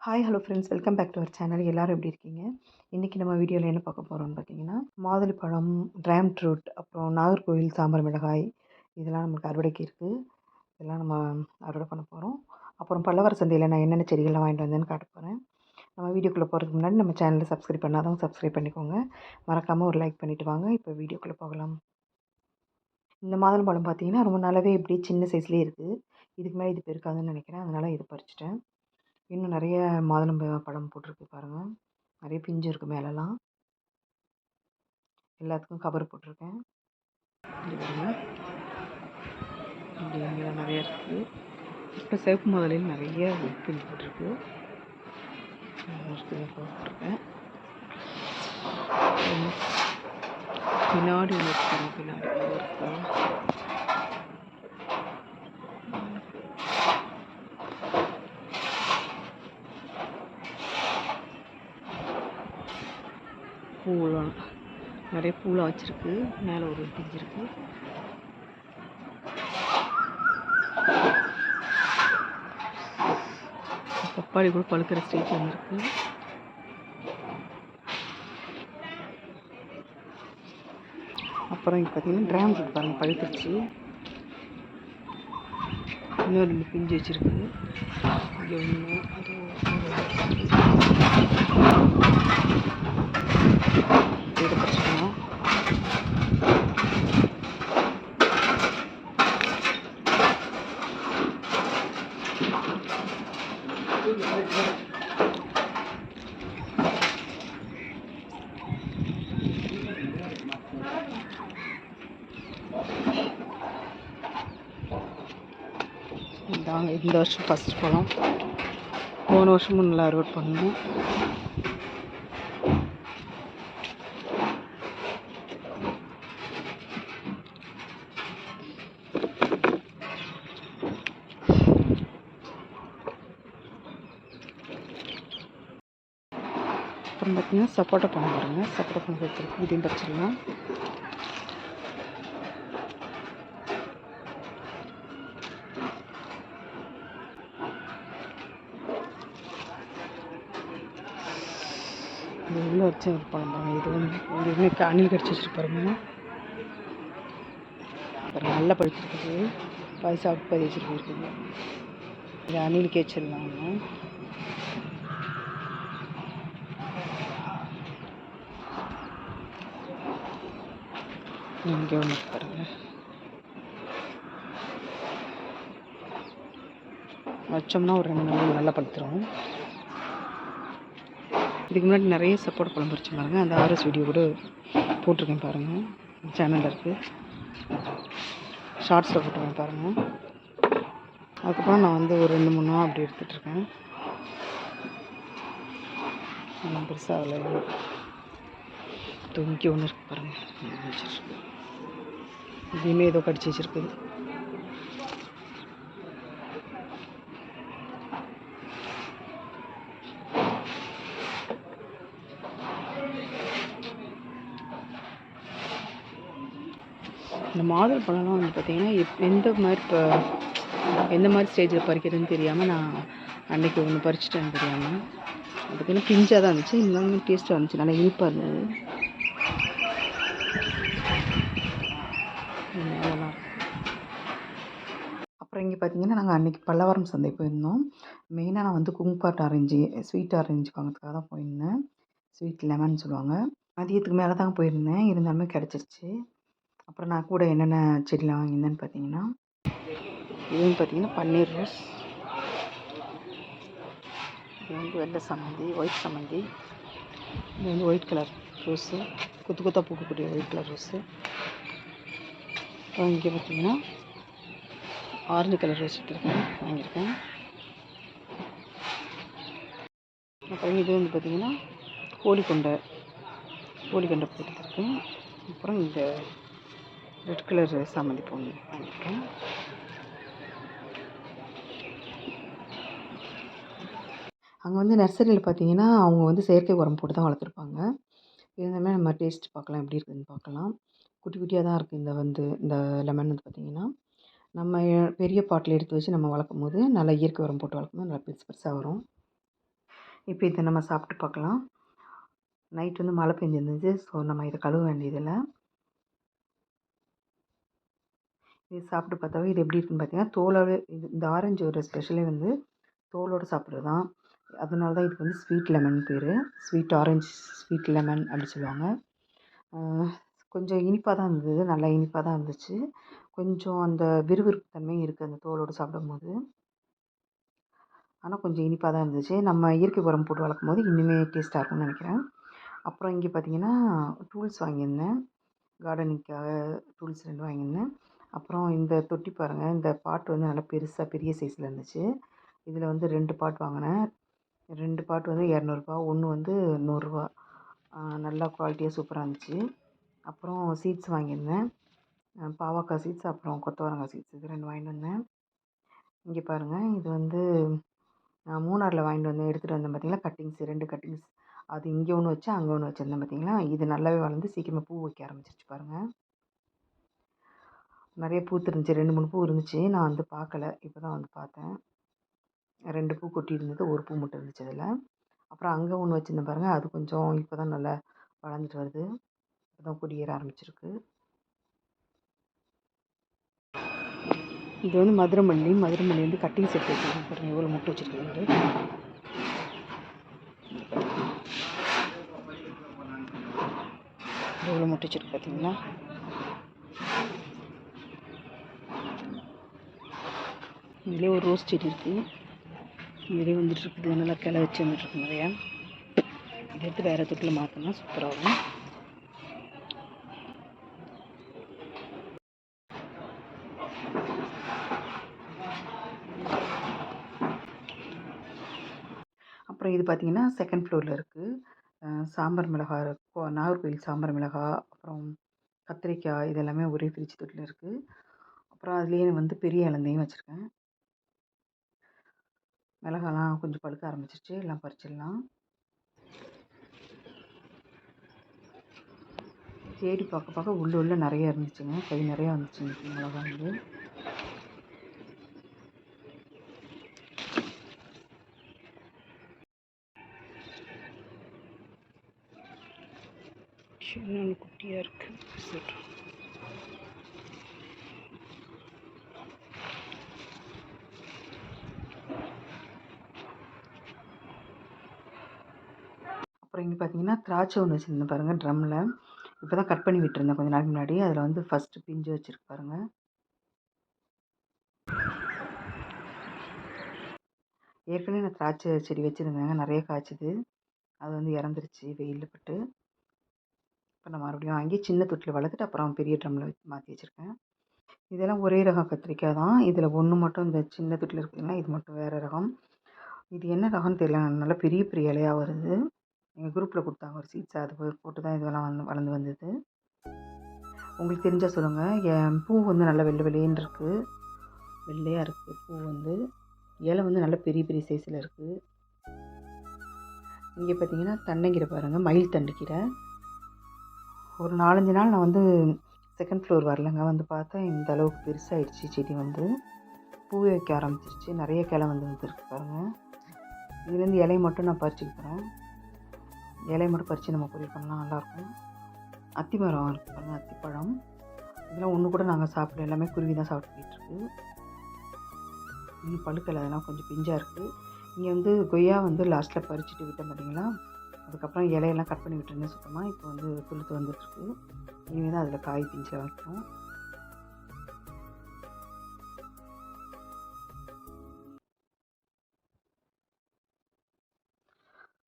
Hi hello friends, welcome back to our channel. எல்லோரும் எப்படி இருக்கீங்க? இன்றைக்கி நம்ம வீடியோவில் என்ன பார்க்க போகிறோம்னு பார்த்தீங்கன்னா, மாதுளை பழம், ட்ராம் ஃப்ரூட், அப்புறம் நாகர்கோவில் சாம்பார் மிளகாய் இதெல்லாம் நமக்கு அறுவடைக்கு இருக்குது. இதெல்லாம் நம்ம அறுவடை பண்ண போகிறோம். அப்புறம் பல்லவர சந்தையில் நான் என்னென்ன செடிகள்லாம் வாங்கிட்டு வந்தேன்னு காட்ட போகிறேன். நம்ம வீடியோக்குள்ளே போகிறதுக்கு முன்னாடி நம்ம சேனலை சப்ஸ்கிரைப் பண்ணாதவங்க சப்ஸ்கிரைப் பண்ணிக்கோங்க. மறக்காமல் ஒரு லைக் பண்ணிவிட்டு வாங்க. இப்போ வீடியோக்குள்ளே போகலாம். இந்த மாதுளம்பழம் பார்த்தீங்கன்னா ரொம்ப நல்லாவே இப்படி சின்ன சைஸ்லேயே இருக்குது. இதுக்கு மேலே இது பெருக்காதுன்னு நினைக்கிறேன், அதனால் இதை பறிச்சிட்டேன். இன்னும் நிறைய பழம் போட்டிருக்கு பாருங்கள். நிறைய பிஞ்சு இருக்குது மேலெலாம். எல்லாத்துக்கும் கவர் போட்டிருக்கேன். இப்படி இங்கே நிறைய இருக்குது. இப்போ சிவப்பு முதலையில் நிறைய பிஞ்சு போட்டிருக்கு. போட்டிருக்கேன். பின்னாடி ஒன்று இருக்கிறேன். பின்னாடி இருக்கேன். பூலாம் நிறைய பூலாம் வச்சுருக்கு. மேலே ஒரு பிஞ்சு இருக்குது. பப்பாளி கூட பழுக்கிற ஸ்டேஜ் வந்துருக்கு. அப்புறம் இங்கே பார்த்தீங்கன்னா ட்ராம் ஃப்ரூட் பாருங்கள், பழுத்துருச்சு. இன்னும் 2 பிஞ்சு வச்சுருக்கு. இங்கே ஒன்று, அது இதை பறிச்சுக்கணும். இந்த வருஷம் ஃபஸ்ட் பழம். போன வருஷமும் நல்லா அறுவடை பண்ணணும். அப்புறம் பார்த்தீங்கன்னா சப்போட்டா பழம் பாருங்கள். சப்போட்டா பழம் வச்சுருக்கு. இதையும் பறிச்சிடலாம். இது உள்ளே வச்ச ஒரு பழம் பாருங்கள். இது வந்து இங்கே அணில் கடிச்சு வச்சுருப்பாருங்க. அப்புறம் நல்லா பழிச்சிருக்குது. சாப்பிட்டு பதிச்சிருக்கு இருக்குது. இது அணிலுக்கு வச்சிடலாம். இங்கே ஒன்று பாருங்கள். வச்சோம்னா ஒரு 2 நாள் நல்லா படுத்துரும். இதுக்கு முன்னாடி நிறைய சப்போட்டா பழம் பறிச்சு பாருங்கள். அந்த ஆர்எஸ் வீடியோ கூட போட்டிருக்கேன் பாருங்கள், சேனலில் இருக்குது. ஷார்ட்ஸில் போட்டிருக்கேன் பாருங்கள். அதுக்கப்புறம் நான் வந்து ஒரு 2-3 நாள் அப்படி எடுத்துகிட்ருக்கேன். ஒன்றும் பெருசாக இல்லை. தொங்கி ஒன்று இருக்குது பாருங்கள். வச்சுருக்கு. இதையுமே ஏதோ கடிச்சு வச்சுருக்குது. இந்த மாதுளை பழம்லாம் வந்து பார்த்திங்கன்னா எந்த மாதிரி ஸ்டேஜில் பறிக்கிறதுன்னு தெரியாமல் நான் அன்றைக்கி ஒன்று பறிச்சிட்டேன் தெரியாமல். அது பார்த்திங்கன்னா பிஞ்சாக தான் இருந்துச்சு. இருந்தாலும் டேஸ்ட்டாக இருந்துச்சு. நல்லா இனிப்பாக இருந்தது. அப்புறம் இங்கே பார்த்திங்கன்னா நாங்கள் அன்றைக்கி பல்லவரம் சந்தை போயிருந்தோம். மெயினாக நான் வந்து குங்குபாட் ஆரஞ்சு, ஸ்வீட் ஆரஞ்சு வாங்கிறதுக்காக தான் போயிருந்தேன். ஸ்வீட் லெமன் சொல்லுவாங்க. மதியத்துக்கு மேலே தான் போயிருந்தேன். இருந்தாலுமே கிடச்சிருச்சு. அப்புறம் நான் கூட என்னென்ன செடிலாம் வாங்கியிருந்தேன்னு பார்த்தீங்கன்னா, இது வந்து பார்த்திங்கன்னா பன்னீர் ரோஸ், இது வந்து வெள்ளை சம்மந்தி, ஒயிட் சம்மந்தி, இது வந்து ஒயிட் கலர் ரோஸு, கொத்து கொத்தாக பூக்கக்கூடிய ஒயிட் கலர் ரோஸு. அப்புறம் இங்கே பார்த்திங்கன்னா ஆரஞ்சு கலர் ரோஸ் வாங்கியிருக்கேன். அப்புறம் இது வந்து பார்த்திங்கன்னா கோழிக்கொண்டை போட்டுருக்கேன். அப்புறம் இந்த ரெட் கலர் சாமந்தி பூ வாங்கியிருக்கேன். அங்கே வந்து நர்சரியில் பார்த்தீங்கன்னா அவங்க வந்து செயற்கை உரம் போட்டு தான் வளர்த்துருப்பாங்க. இருந்தாலுமே நம்ம டேஸ்ட் பார்க்கலாம், எப்படி இருக்குதுன்னு பார்க்கலாம். குட்டி குட்டியாக தான் இருக்குது. இந்த லெமன் வந்து பார்த்திங்கன்னா நம்ம பெரிய பாட்டில் எடுத்து வச்சு நம்ம வளர்க்கும் போது நல்லா இயற்கை உரம் போட்டு வளர்க்கும் போது நல்லா பெருசு பெருசாக வரும். இப்போ இதை நம்ம சாப்பிட்டு பார்க்கலாம். நைட் வந்து மழை பெஞ்சிருந்துச்சு. ஸோ நம்ம இதை கழுவ வேண்டியதில்லை. இது சாப்பிட்டு பார்த்தாவே இது எப்படி இருக்குன்னு பார்த்தீங்கன்னா, தோலோடு இந்த ஆரஞ்சோட ஸ்பெஷலே வந்து தோலோடு சாப்பிட்றது தான். அதனால தான் இதுக்கு வந்து ஸ்வீட் லெமன் பேர். ஸ்வீட் ஆரஞ்ச், ஸ்வீட் லெமன் அப்படி சொல்லுவாங்க. கொஞ்சம் இனிப்பாக தான் இருந்தது. நல்லா இனிப்பாக தான் இருந்துச்சு. கொஞ்சம் அந்த விறுவிறுப்பு தன்மையும் இருக்குது அந்த தோலோடு சாப்பிடும்போது. ஆனால் கொஞ்சம் இனிப்பாக தான் இருந்துச்சு. நம்ம இயற்கை உரம் போட்டு வளர்க்கும்போது இன்னுமே டேஸ்ட்டாக இருக்கும்னு நினைக்கிறேன். அப்புறம் இங்கே பார்த்தீங்கன்னா டூல்ஸ் வாங்கியிருந்தேன். கார்டனிங்க்காக டூல்ஸ் 2 வாங்கியிருந்தேன். அப்புறம் இந்த தொட்டி பாருங்கள், இந்த பாட் வந்து நல்லா பெருசாக பெரிய சைஸில் இருந்துச்சு. இதில் வந்து 2 பாட் வாங்கினேன். 2 பாட் வந்து ரூ. 200, ஒன்று வந்து ரூ. 100. நல்லா குவாலிட்டியாக சூப்பராக இருந்துச்சு. அப்புறம் சீட்ஸ் வாங்கியிருந்தேன். பாவக்காய் சீட்ஸ், அப்புறம் கொத்தவரங்காய் சீட்ஸ், இது 2 வாங்கிட்டு வந்தேன். இங்கே பாருங்கள், இது வந்து நான் மூணாரில் வாங்கிட்டு வந்து எடுத்துகிட்டு வந்தேன் பார்த்தீங்களா, கட்டிங்ஸ் 2 கட்டிங்ஸ். அது இங்கே ஒன்று வச்சேன், அங்கே ஒன்று வச்சுருந்தேன் பார்த்தீங்களா. இது நல்லாவே வளர்ந்து சீக்கிரமாக பூ வைக்க ஆரம்பிச்சிருச்சு பாருங்கள். நிறைய பூத்துருந்துச்சு. 2, 3 பூ இருந்துச்சு. நான் வந்து பார்க்கல. இப்போ தான் வந்து பார்த்தேன். 2 பூ கொட்டி இருந்தது. 1 பூ மட்டும் இருந்துச்சு அதில். அப்புறம் அங்கே ஒன்று வச்சுருந்தேன் பாருங்கள். அது கொஞ்சம் இப்போ தான் நல்லா வளர்ந்துட்டு வருது. இப்போ தான் கொடி ஏற ஆரம்பிச்சிருக்கு. இது வந்து மதுரமல்லி. மதுரமல்லி வந்து கட்டிங் செட் வச்சுருக்கேன் பாருங்கள், எவ்வளோ முட்டை வச்சுருக்குது. எவ்வளோ முட்டை வச்சுருக்கு பார்த்தீங்களா. இதுலேயே ஒரு ரோஸ் செடி இருக்குது. இதுலேயே வந்துட்டுருக்குது. நல்லா கிளை வச்சு வந்துட்டுருக்கு நிறையா. இதை எடுத்து வேறு தொட்டில் மாற்றினா சூப்பராக இருக்கும். அப்புறம் இது பார்த்திங்கன்னா செகண்ட் ஃப்ளோரில் இருக்குது. சாம்பார் மிளகாய், நாகர்கோவில் சாம்பார் மிளகாய், அப்புறம் கத்திரிக்காய், இது எல்லாமே ஒரே ஃப்ரிட்ஜ் தொட்டில் இருக்குது. அப்புறம் அதுலேயே வந்து பெரிய இலந்தையும் வச்சுருக்கேன். மிளகாலாம் கொஞ்சம் பழுக்க ஆரம்பிச்சிருச்சு. எல்லாம் பறிச்சிடலாம். தேடி பார்க்க பார்க்க உள்ள நிறைய இருந்துச்சுங்க. கை நிறையா வந்துச்சு இன்றைக்கி மிளகா வந்து. சின்ன குட்டியாக இருக்குது. சரி, அப்புறம் இங்கே பார்த்தீங்கன்னா திராட்சை ஒன்று வச்சுருந்தேன் பாருங்கள் ட்ரம்மில். இப்போ தான் கட் பண்ணி விட்டுருந்தேன் கொஞ்சம் நாளைக்கு முன்னாடி. அதில் வந்து ஃபஸ்ட்டு பிஞ்சு வச்சுருக்கு பாருங்கள். ஏற்கனவே நான் திராட்சை செடி வச்சுருந்தேங்க, நிறைய காய்ச்சிது. அது வந்து இறந்துருச்சு வெயிலில் பட்டு. இப்போ நான் மறுபடியும் வாங்கி சின்ன தொட்டியில் வளர்த்துட்டு அப்புறம் பெரிய ட்ரம்மில் மாற்றி வச்சுருக்கேன். இதெல்லாம் ஒரே ரகம் கத்திரிக்காய் தான். இதில் ஒன்று மட்டும் இந்த சின்ன தொட்டியில் இருக்குதுன்னா இது மட்டும் வேறு ரகம். இது என்ன ரகம்னு தெரியல. நல்லா பெரிய பெரிய இலையாக வருது. எங்கள் குரூப்பில் கொடுத்தாங்க ஒரு சீட்ஸ், அது போட்டு தான் இதெல்லாம் வளர்ந்து வந்தது. உங்களுக்கு தெரிஞ்சால் சொல்லுங்கள். என் பூ வந்து நல்லா வெள்ளை வெள்ளையன்னு இருக்குது. வெள்ளையாக இருக்குது பூ வந்து. இலை வந்து நல்லா பெரிய பெரிய சைஸில் இருக்குது. இங்கே பார்த்தீங்கன்னா தண்டைக்கீரை பாருங்கள், மயில் தண்டுக்கீரை. ஒரு 4-5 நாள் நான் வந்து செகண்ட் ஃப்ளோர் வரலங்க, வந்து பார்த்தேன் இந்த அளவுக்கு பெருசாகிடுச்சு செடி. வந்து பூவை வைக்க ஆரம்பிச்சிருச்சு. நிறைய கிளை வந்து வந்துருக்கு பாருங்கள். இதுலேருந்து இலையை மட்டும் நான் பறிச்சுக்கிறேன். இலையை மட்டும் பறித்து நம்ம பொரியல் பண்ணலாம், நல்லாயிருக்கும். அத்தி மரம் இருக்குது பாருங்கள், அத்திப்பழம். இதெல்லாம் ஒன்று கூட நாங்கள் சாப்பிடல, எல்லாமே குருவி தான் சாப்பிட்டுக்கிட்டுருக்கு. இன்னும் பழுக்கலை, அதெல்லாம் கொஞ்சம் பிஞ்சாக இருக்குது. இங்கே வந்து கொய்யா வந்து லாஸ்ட்டில் பறிச்சுட்டு விட்டேன் பார்த்தீங்களா. அதுக்கப்புறம் இலையெல்லாம் கட் பண்ணி விட்டுருந்தேன் சுத்தமாக. இப்போ வந்து துளுத்து வந்துட்டுருக்கு. இனிமேல் தான் அதில் காய் பிஞ்சை வைக்கும்.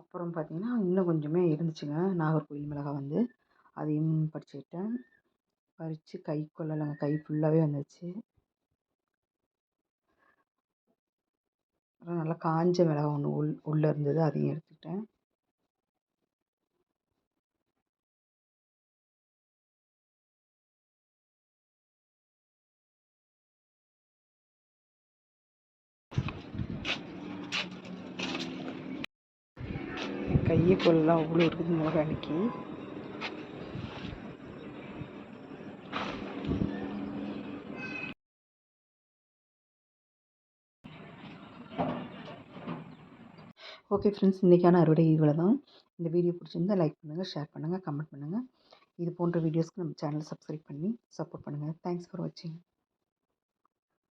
அப்புறம் பார்த்திங்கன்னா இன்னும் கொஞ்சமே இருந்துச்சுங்க, நாகர்கோவில் மிளகாய் வந்து. அதையும் பறிச்சுக்கிட்டேன். பறித்து கை கொள்ளலைங்க, கை ஃபுல்லாகவே வந்துச்சு. அப்புறம் நல்லா காஞ்ச மிளகாய் ஒன்று உள்ளே இருந்தது, அதையும் எடுத்துக்கிட்டேன். கையை கொள்ளலாம் அவ்வளோ இருக்குது மிளகாய் அன்னைக்கு. ஓகே ஃப்ரெண்ட்ஸ், இன்றைக்கான அறுவடை இவ்வளோ தான். இந்த வீடியோ பிடிச்சிருந்தா லைக் பண்ணுங்கள், ஷேர் பண்ணுங்கள், கமெண்ட் பண்ணுங்கள். இது போன்ற வீடியோஸ்க்கு நம்ம சேனலை சப்ஸ்கிரைப் பண்ணி சப்போர்ட் பண்ணுங்கள். தேங்க்ஸ் ஃபார் வாட்சிங்.